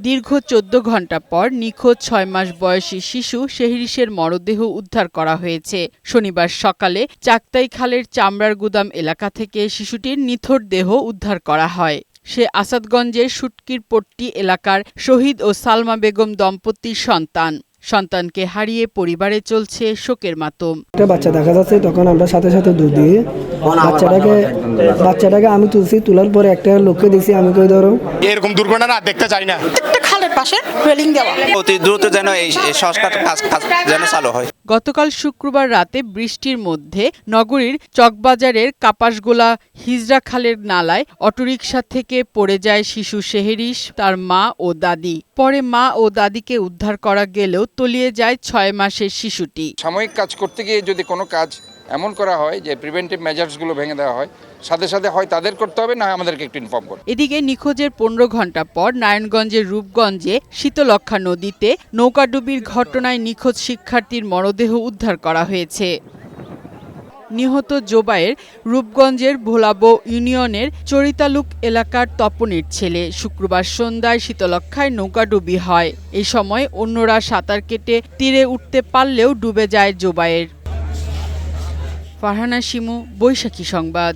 দীর্ঘ ১৪ ঘণ্টা পর নিখোঁজ ৬ মাস বয়সী শিশু শেহরিশের মরদেহ উদ্ধার করা হয়েছে। শনিবার সকালে চাক্তাই খালের চামড়ার গুদাম এলাকা থেকে শিশুটির নিথর দেহ উদ্ধার করা হয়। সে আসাদগঞ্জের সুটকির পট্টি এলাকার শহীদ ও সালমা বেগম দম্পতির সন্তান। সন্তানকে হারিয়ে পরিবারে চলছে শোকের মাতম। একটা বাচ্চা দেখা যাচ্ছে, তখন আমরা সাথে সাথে দুধ দিয়ে বাচ্চাটাকে আমি তুলছি। তোলার পরে একটা লোককে দিছি, আমি কই ধরো এরকম দুর্ঘটনা না দেখতে চাই না। একটা খালের পাশে রেলিং দেওয়া, অতি দ্রুত যেন এই সংস্কার কাজ যেন চালু হয়। গতকাল শুক্রবার রাতে বৃষ্টির মধ্যে নগরীর চকবাজারের কাপাসগোলা হিজরা খালের নালায় অটোরিকশা থেকে পড়ে যায় শিশু শেহরিশ, তার মা ও দাদি। পরে মা ও দাদিকে উদ্ধার করা গেলেও তলিয়ে যায় ৬ মাসের শিশুটি। সাময়িক কাজ করতে গিয়ে যদি কোনো কাজ এমন করা হয় যে প্রিভেন্টিভ মেজার্সগুলো ভেঙে দেওয়া হয়, সাথে সাথে হয় তাদের করতে হবে, না আমাদেরকে একটু ইনফর্ম করতে। এদিকে নিখোঁজের ১৫ ঘণ্টা পর নারায়ণগঞ্জের রূপগঞ্জে শীতলক্ষা নদীতে নৌকাডুবির ঘটনায় নিখোঁজ শিক্ষার্থীর মরদেহ উদ্ধার করা হয়েছে। নিহত জোবায়ের রূপগঞ্জের ভোলাবো ইউনিয়নের চরিতালুক এলাকার তপনের ছেলে। শুক্রবার সন্ধ্যায় শীতলক্ষায় নৌকাডুবি হয়। এই সময় অন্যরা সাঁতার কেটে তীরে উঠতে পারলেও ডুবে যায় জোবায়ের। ফারহানা শিমু, বৈশাখী সংবাদ।